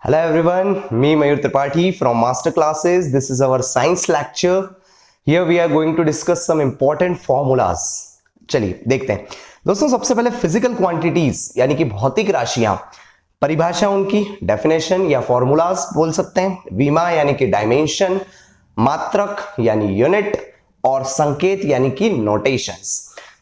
Hello everyone, me Mayur Tripathi from Master Classes. This is our science lecture. Here we are going to discuss some important formulas. चलिए देखते हैं दोस्तों। सबसे पहले physical quantities यानी कि भौतिक राशियां, परिभाषा उनकी, डेफिनेशन या फॉर्मूलाज बोल सकते हैं। विमा यानी कि डायमेंशन, मात्रक यानी यूनिट और संकेत यानी कि नोटेशंस।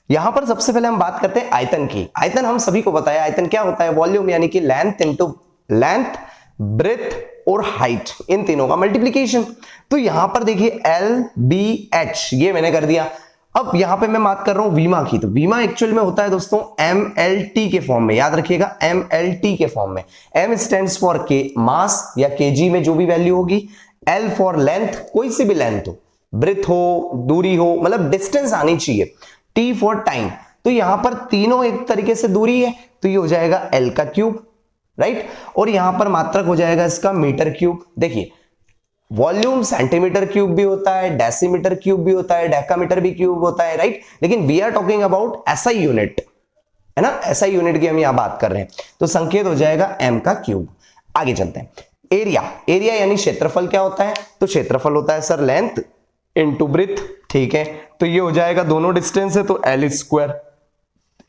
यहां पर सबसे पहले हम बात करते हैं आयतन की। आयतन हम सभी को बताया, आयतन क्या होता है? वॉल्यूम यानी कि लेंथ इनटू लेंथ, ब्रेथ और हाइट, इन तीनों का मल्टीप्लीकेशन। तो यहां पर देखिए LBH ये मैंने कर दिया। अब यहां पे मैं बात कर रहा हूं वीमा की, तो वीमा एक्चुअल में होता है दोस्तों MLT के फॉर्म में, याद रखिएगा MLT के फॉर्म में। M स्टैंड्स फॉर के मास या केजी में जो भी वैल्यू होगी, L फॉर लेंथ, कोई सी भी लेंथ हो, ब्रेथ हो, दूरी हो, मतलब डिस्टेंस आनी चाहिए, T फॉर टाइम। तो यहां पर तीनों एक तरीके से दूरी है, तो ये हो जाएगा L का क्यूब, राइट। और यहां पर मात्रक हो जाएगा इसका मीटर क्यूब। देखिए वॉल्यूम सेंटीमीटर क्यूब भी होता है, डेसीमीटर क्यूब भी होता है, डेकामीटर भी क्यूब होता है, राइट। लेकिन we are talking about SI unit, है ना, SI यूनिट की हम यहां बात कर रहे हैं। तो संकेत हो जाएगा M का क्यूब। आगे चलते हैं। एरिया, एरिया यानी क्षेत्रफल क्या होता है? तो क्षेत्रफल होता है सर लेंथ इनटू ब्रेथ, ठीक है। तो ये हो जाएगा, दोनों डिस्टेंस है तो L स्क्वायर,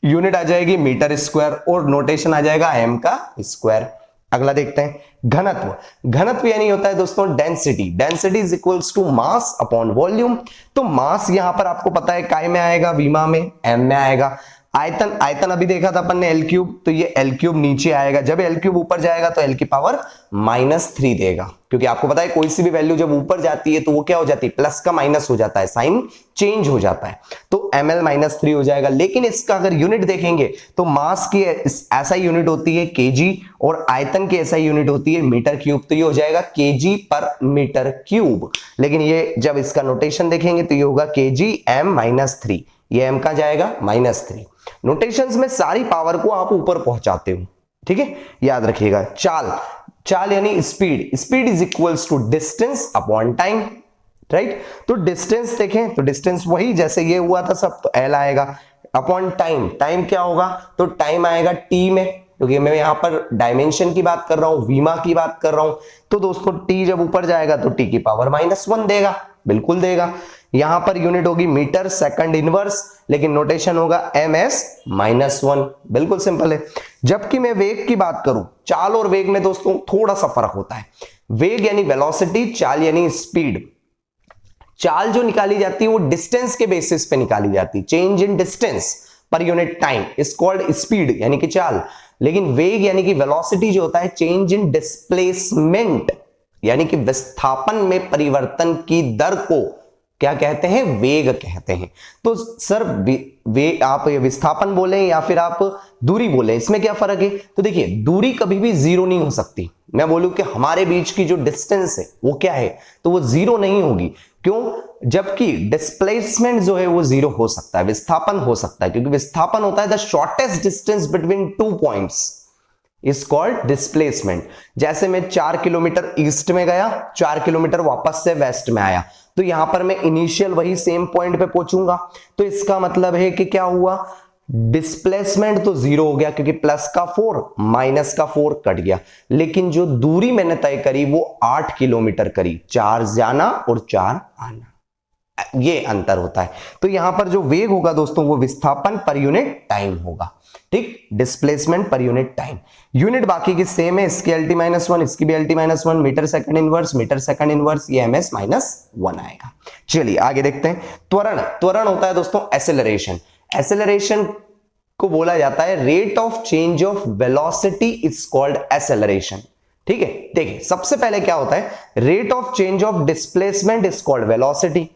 यूनिट आ जाएगी मीटर स्क्वायर और नोटेशन आ जाएगा M का स्क्वायर। अगला देखते हैं घनत्व। घनत्व यानी होता है दोस्तों density. Density is equals to mass upon volume. तो मास यहां पर आपको पता है काय में आएगा, वीमा में M में आएगा। आयतन, आयतन अभी देखा था अपन ने L क्यूब, तो ये L क्यूब नीचे आएगा। जब L क्यूब ऊपर जाएगा तो L की पावर -3 देगा, क्योंकि आपको पता है कोई सी भी वैल्यू जब ऊपर जाती है तो वो क्या हो जाती है, प्लस का माइनस हो जाता है, साइन चेंज हो जाता है। तो ml -3 हो जाएगा। लेकिन इसका अगर यूनिट देखेंगे तो मास की SI यूनिट होती है kg और आयतन की SI यूनिट होती है मीटर क्यूब। तो ये हो जाएगा kg पर मीटर क्यूब। लेकिन ये जब इसका नोटेशन देखेंगे तो ये होगा kg m -3, ये m का जाएगा -3। नोटेशंस में सारी पावर को आप ऊपर पहुंचाते हो, ठीक है, याद रखिएगा। चाल, चाल यानी speed. Speed is equals to distance upon time, right. तो डिस्टेंस देखें तो डिस्टेंस वही जैसे ये हुआ था सब, तो L आएगा अपॉन टाइम। टाइम क्या होगा? तो टाइम आएगा T में, क्योंकि मैं यहां पर डायमेंशन की बात कर रहा हूं, वीमा की बात कर रहा हूं। तो दोस्तों T जब ऊपर जाएगा तो T की पावर -1 देगा, बिल्कुल देगा। यहां पर यूनिट होगी मीटर सेकंड इनवर्स, लेकिन नोटेशन होगा ms -1, बिल्कुल सिंपल है। जबकि मैं वेग की बात करूं, चाल और वेग में दोस्तों थोड़ा सा फर्क होता है। वेग यानी वेलोसिटी, चाल यानी स्पीड। चाल जो निकाली जाती है वो डिस्टेंस के बेसिस पे निकाली जाती है, change in distance per unit time is called speed यानी कि चाल। लेकिन वेग यानी कि वेलोसिटी जो होता है, चेंज इन डिस्प्लेसमेंट यानी कि विस्थापन में परिवर्तन की दर को क्या कहते हैं? वेग कहते हैं। तो सर आप विस्थापन बोले या फिर आप दूरी बोले, इसमें क्या फर्क है? तो देखिए दूरी कभी भी जीरो नहीं हो सकती। मैं बोलूं कि हमारे बीच की जो डिस्टेंस है वो क्या है, तो वो जीरो नहीं होगी। क्यों? जबकि डिस्प्लेसमेंट जो है वो जीरो हो सकता है, विस्थापन हो सकता है, क्योंकि विस्थापन होता है the shortest distance between 2 points is called displacement. जैसे मैं 4 किलोमीटर ईस्ट में गया, 4 किलोमीटर वापस से वेस्ट में आया, तो यहां पर मैं इनिशियल वही सेम पॉइंट पे पहुंचूंगा। तो इसका मतलब है कि क्या हुआ, डिस्प्लेसमेंट तो जीरो हो गया, क्योंकि प्लस का 4 माइनस का 4 कट गया। लेकिन जो दूरी मैंने तय करी वो 8 किलोमीटर करी, 4 जाना और 4 आना, ये अंतर होता है। तो यहां पर जो वेग होगा दोस्तों वो विस्थापन पर यूनिट टाइम होगा, ठीक, displacement per unit time. Unit बाकी की सेम है, इसकी LT -1, इसकी भी LT -1, metre second inverse, metre second inverse, ये MS -1 आएगा। चलिए आगे देखते हैं। त्वरण, त्वरण होता है दोस्तों एक्सेलरेशन। एक्सेलरेशन को बोला जाता है rate of change of velocity is called acceleration, ठीक है। देखिए सबसे पहले क्या होता है, rate of change of displacement is called velocity,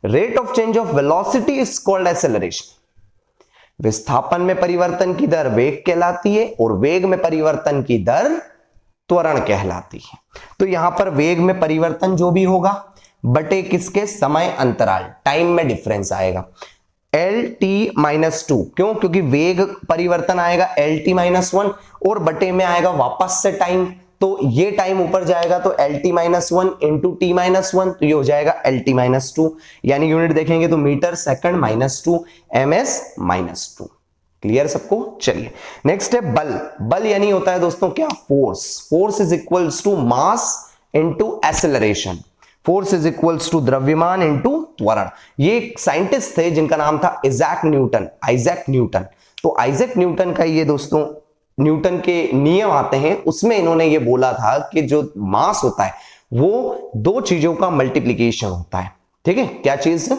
rate of change of velocity is called acceleration. विस्थापन में परिवर्तन की दर वेग कहलाती है और वेग में परिवर्तन की दर त्वरण कहलाती है। तो यहां पर वेग में परिवर्तन जो भी होगा बटे किसके, समय अंतराल, टाइम में डिफरेंस आएगा, LT -2। क्यों? क्योंकि वेग परिवर्तन आएगा LT -1 और बटे में आएगा वापस से टाइम, तो ये टाइम ऊपर जाएगा तो LT -1 इंटू T -1, तो ये हो जाएगा LT -2। यानी यूनिट देखेंगे तो मीटर सेकंड -2 MS -2। क्लियर सबको? चलिए नेक्स्ट है बल। बल यानी होता है दोस्तों क्या? Force. Force is equals to mass into acceleration. Force is equals to द्रव्यमान इनटू त्वरण। ये एक साइंटिस्ट थे जिनका नाम था आइजैक न्यूटन। Isaac Newton. तो आइजैक न्यूटन का ये दोस्तों न्यूटन के नियम आते हैं, उसमें इन्होंने ये बोला था कि जो मास होता है वो दो चीजों का मल्टीप्लीकेशन होता है। ठीक है, क्या चीज?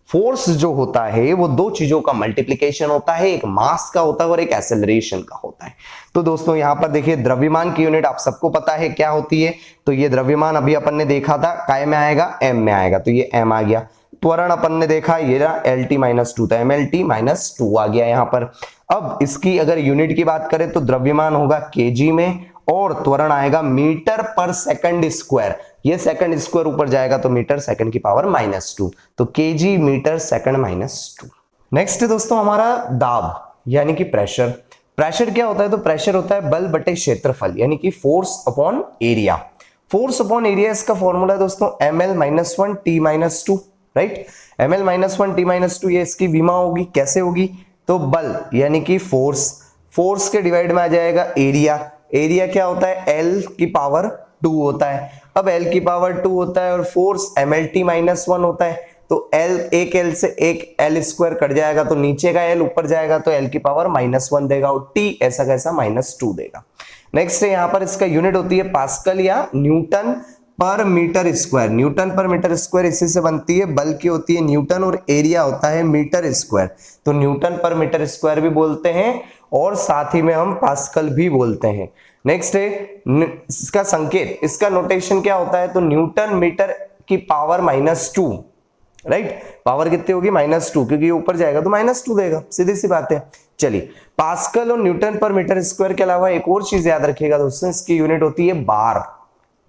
फोर्स जो होता है वो दो चीजों का मल्टीप्लिकेशन होता है, एक मास का होता है और एक एक्सेलरेशन का होता है। तो दोस्तों यहां पर देखिए द्रव्यमान की यूनिट आप सबको पता है क्या होती है। तो ये द्रव्यमान अभी अपन ने देखा था काय में आएगा? एम में आएगा, तो ये एम आ गया। त्वरण अपन ने देखा ये रहा LT-2, तो MLT-2 आ गया यहां पर। अब इसकी अगर यूनिट की बात करें तो द्रव्यमान होगा केजी में और त्वरण आएगा मीटर पर सेकंड स्क्वायर। ये सेकंड स्क्वायर ऊपर जाएगा तो मीटर सेकंड की पावर -2, तो केजी मीटर सेकंड -2। नेक्स्ट है दोस्तों हमारा दाब यानी कि प्रेशर। प्रेशर क्या होता है? तो प्रेशर होता है बल बटे क्षेत्रफल यानी कि force upon area. Force upon area इसका फॉर्मूला है दोस्तों ml-1 T-2, right? ml-1 T-2 ये इसकी विमा होगी। कैसे होगी? तो बल यानी कि फोर्स, फोर्स के डिवाइड में आ जाएगा एरिया। एरिया क्या होता है? L की पावर 2 होता है। अब L की पावर 2 होता है और फोर्स MLT-1 होता है, तो L एक L से एक L स्क्वायर कट जाएगा तो नीचे का L ऊपर जाएगा तो L की पावर -1 देगा और T ऐसा कैसा -2 देगा। नेक्स्ट है यहाँ पर इसका यूनिट होती है पास्कल या न्यूटन पर मीटर स्क्वायर। न्यूटन पर मीटर स्क्वायर इसी से बनती है। बल की होती है न्यूटन और एरिया होता है मीटर स्क्वायर, तो न्यूटन पर मीटर स्क्वायर भी बोलते हैं और साथ ही में हम पास्कल भी बोलते हैं। नेक्स्ट है इसका संकेत, इसका नोटेशन क्या होता है? तो न्यूटन मीटर की पावर -2, राइट? पावर कितनी होगी? -2, क्योंकि ऊपर जाएगा तो -2 देगा, सीधी सी बात है। चलिए पास्कल और न्यूटन पर मीटर स्क्वायर के अलावा एक और चीज याद रखिएगा दोस्तों, इसकी यूनिट होती है बार।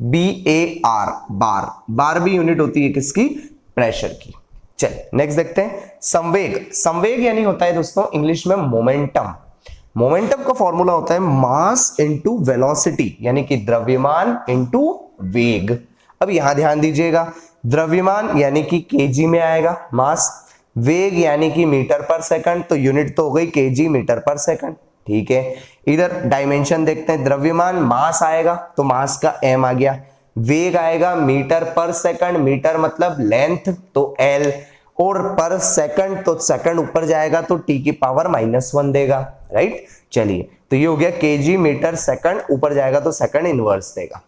BAR, बार। बार भी यूनिट होती है किसकी? प्रेशर की। चलिए नेक्स्ट देखते हैं संवेग। संवेग यानी होता है दोस्तों इंग्लिश में मोमेंटम। मोमेंटम का फॉर्मूला होता है मास इनटू वेलोसिटी यानी कि द्रव्यमान इनटू वेग। अब यहां ध्यान दीजिएगा, द्रव्यमान यानी कि केजी में आएगा मास, वेग यानी कि मीटर पर सेकंड, तो यूनिट तो हो गई केजी मीटर पर सेकंड। ठीक है, इधर डायमेंशन देखते हैं, द्रव्यमान मास आएगा तो मास का m आ गया, वेग आएगा मीटर पर सेकंड, मीटर मतलब लेंथ तो L, और पर सेकंड तो सेकंड ऊपर जाएगा तो t की पावर -1 देगा, राइट? चलिए तो ये हो गया केजी मीटर सेकंड, ऊपर जाएगा तो सेकंड इनवर्स देगा।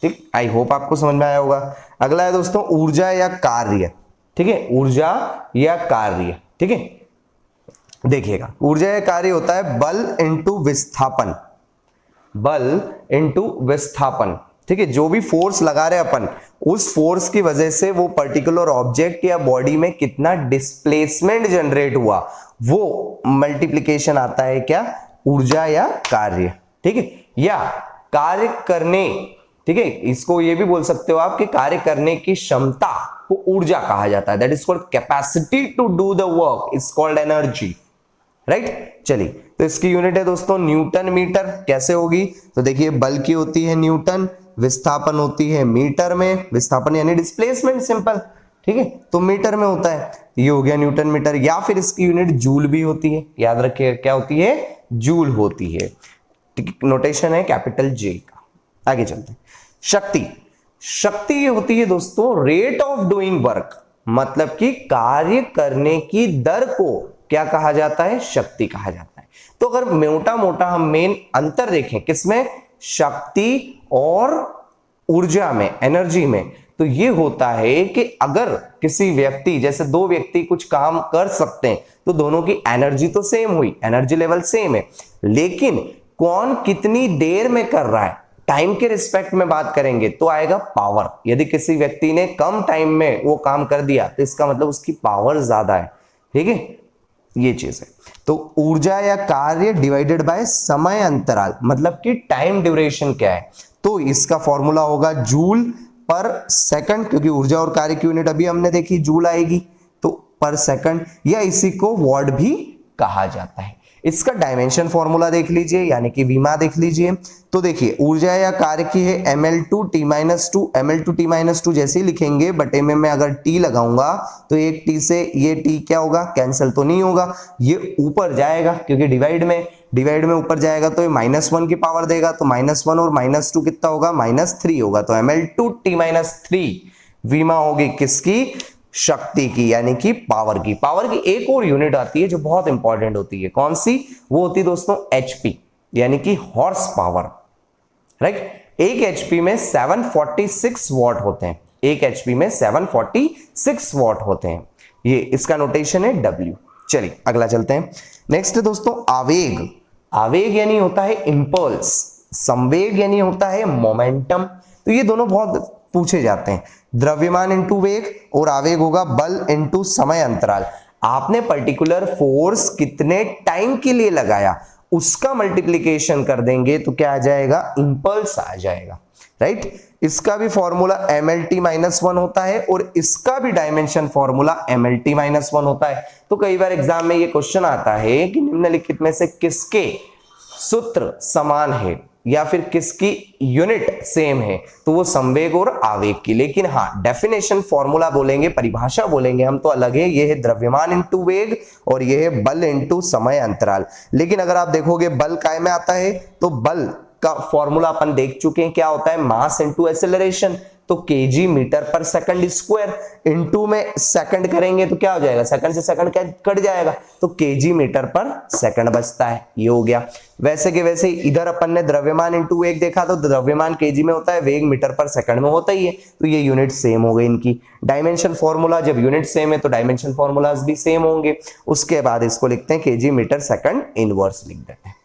ठीक, आई होप आपको समझ में आया होगा। अगला है दोस्तों ऊर्जा या कार्य। ठीक है, ऊर्जा या कार्य। ठीक है, देखिएगा ऊर्जा या कार्य होता है बल इंटू विस्थापन। बल इंटू विस्थापन। ठीक है, जो भी फोर्स लगा रहे अपन, उस फोर्स की वजह से वो पर्टिकुलर ऑब्जेक्ट या बॉडी में कितना डिस्प्लेसमेंट जनरेट हुआ, वो मल्टीप्लिकेशन आता है क्या? ऊर्जा या कार्य। ठीक है, या कार्य करने, ठीक है, इसको ये भी बोल सकते हो आप कि कार्य करने की क्षमता को ऊर्जा कहा जाता है। That is called capacity to do the work is called energy, right? चलिए तो इसकी यूनिट है दोस्तों न्यूटन मीटर। कैसे होगी? तो देखिए बल की होती है न्यूटन, विस्थापन होती है मीटर में, विस्थापन यानी डिस्प्लेसमेंट सिंपल। ठीक है, तो मीटर में होता है, ये हो गया न्यूटन मीटर। या फिर इसकी यूनिट जूल भी होती है, याद रखिए क्या होती है? जूल होती है। नोटेशन है कैपिटल J का। आगे चलते हैं शक्ति। शक्ति ये होती है दोस्तों रेट ऑफ डूइंग वर्क, मतलब कि कार्य करने की दर को क्या कहा जाता है? शक्ति कहा जाता है। तो अगर मोटा मोटा हम मेन अंतर देखें किसमें? शक्ति और ऊर्जा में, एनर्जी में, तो ये होता है कि अगर किसी व्यक्ति, जैसे दो व्यक्ति कुछ काम कर सकते हैं तो दोनों की एनर्जी तो सेम हुई, एनर्जी लेवल सेम है, लेकिन कौन कितनी देर में कर रहा है, टाइम के रिस्पेक्ट में बात करेंगे तो आएगा पावर। यदि किसी व्यक्ति ने कम टाइम में वो काम कर दिया तो इसका मतलब उसकी पावर ज्यादा है। ठीक है, ये चीज है। तो ऊर्जा या कार्य डिवाइडेड बाय समय अंतराल, मतलब कि टाइम ड्यूरेशन क्या है, तो इसका फॉर्मूला होगा जूल पर सेकंड, क्योंकि ऊर्जा और कार्य की यूनिट अभी हमने देखी जूल आएगी, तो पर सेकंड, या इसी को वॉट भी कहा जाता है। इसका डायमेंशन फॉर्मूला देख लीजिए, यानी कि वीमा देख लीजिए। तो देखिए ऊर्जा या कार्य की है ml2t-2, ml2t-2 जैसे ही लिखेंगे बटे में अगर t लगाऊंगा तो एक t से ये t क्या होगा, कैंसिल तो नहीं होगा, ये ऊपर जाएगा क्योंकि डिवाइड में ऊपर जाएगा तो ये -1 की पावर देगा, तो -1 और -2 कितना होगा, -3 होगा। तो ml2t-3 वीमा होगी किसकी, शक्ति की, यानी कि पावर की। पावर की एक और यूनिट आती है जो बहुत इंपॉर्टेंट होती है, कौन सी, वो होती है दोस्तों एचपी, यानी कि हॉर्स पावर, राइट। एक एचपी में 746 वॉट होते हैं, एक एचपी में 746 वॉट होते हैं, ये इसका नोटेशन है डब्ल्यू। चलिए अगला चलते हैं। नेक्स्ट दोस्तों आवेग। आवेग यानी होता है इंपल्स, संवेग यानी होता है मोमेंटम। तो ये दोनों बहुत पूछे जाते हैं, द्रव्यमान इंटू वेग और आवेग होगा बल इंटू समय अंतराल। आपने पर्टिकुलर फोर्स कितने टाइम के लिए लगाया उसका मल्टीप्लिकेशन कर देंगे तो क्या आ जाएगा, इंपल्स आ जाएगा, राइट। इसका भी फॉर्मूला mlt-1 होता है और इसका भी डायमेंशन फॉर्मूला mlt-1 होता है। तो कई बार एग्जाम में ये क्वेश्चन आता है कि निम्नलिखित में से किसके सूत्र समान है या फिर किसकी यूनिट सेम है, तो वो संवेग और आवेग की। लेकिन हाँ डेफिनेशन फॉर्मूला बोलेंगे, परिभाषा बोलेंगे हम तो अलग है, ये है द्रव्यमान इंटू वेग और ये है बल इंटू समय अंतराल। लेकिन अगर आप देखोगे बल काय में आता है, तो बल का फॉर्मूला अपन देख चुके हैं, क्या होता है, मास इंटू एक्सेलरेशन। तो केजी मीटर पर सेकंड स्क्वायर, इंटू में सेकंड करेंगे तो क्या हो जाएगा, सेकंड से सेकंड कट जाएगा, तो केजी मीटर पर सेकंड बचता है, ये हो गया। वैसे के वैसे इधर अपन ने द्रव्यमान इंटू वेग देखा, तो द्रव्यमान केजी में होता है, वेग मीटर पर सेकंड में होता ही है, तो ये यूनिट सेम हो गई इनकी। डायमेंशन फॉर्मूला, जब यूनिट सेम है तो डायमेंशन फॉर्मूलाज भी सेम होंगे। उसके बाद इसको लिखते हैं केजी मीटर सेकंड इनवर्स लिख देते हैं।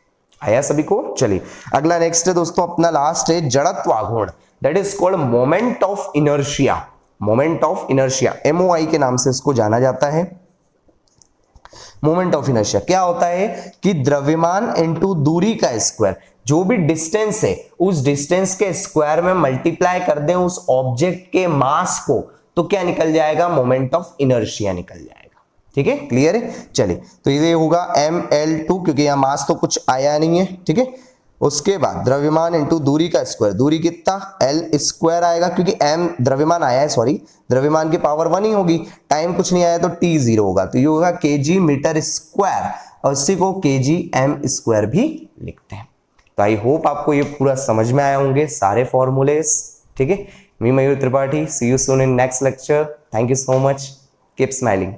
आया सभी को। चलिए अगला नेक्स्ट है दोस्तों अपना लास्ट है जड़त्वाघूर्ण, that is called moment of inertia. Moment of inertia MOI के नाम से इसको जाना जाता है। मोमेंट ऑफ इनर्शिया क्या होता है कि द्रव्यमान इंटू दूरी का स्क्वायर, जो भी डिस्टेंस है उस डिस्टेंस के स्क्वायर में मल्टीप्लाई कर दें उस ऑब्जेक्ट के मास को, तो क्या निकल जाएगा, मोमेंट ऑफ इनर्शिया निकल जाएगा। ठीक है, क्लियर है। चलिए तो ये होगा ml2, क्योंकि यहां मास तो कुछ आया नहीं है, ठीक है। उसके बाद द्रव्यमान इंटू दूरी का स्क्वायर, दूरी कितना, l स्क्वायर आएगा, क्योंकि m द्रव्यमान आया है, सॉरी द्रव्यमान की पावर 1 ही होगी, टाइम कुछ नहीं आया तो t 0 होगा, तो ये होगा केजी मीटर स्क्वायर, और इसी को केजी m स्क्वायर भी लिखते हैं। तो आई होप आपको ये पूरा समझ में आए होंगे सारे फॉर्मूलेस, ठीक है। मी Mayur Tripathi, see you soon in next lecture. Thank you so much, keep smiling.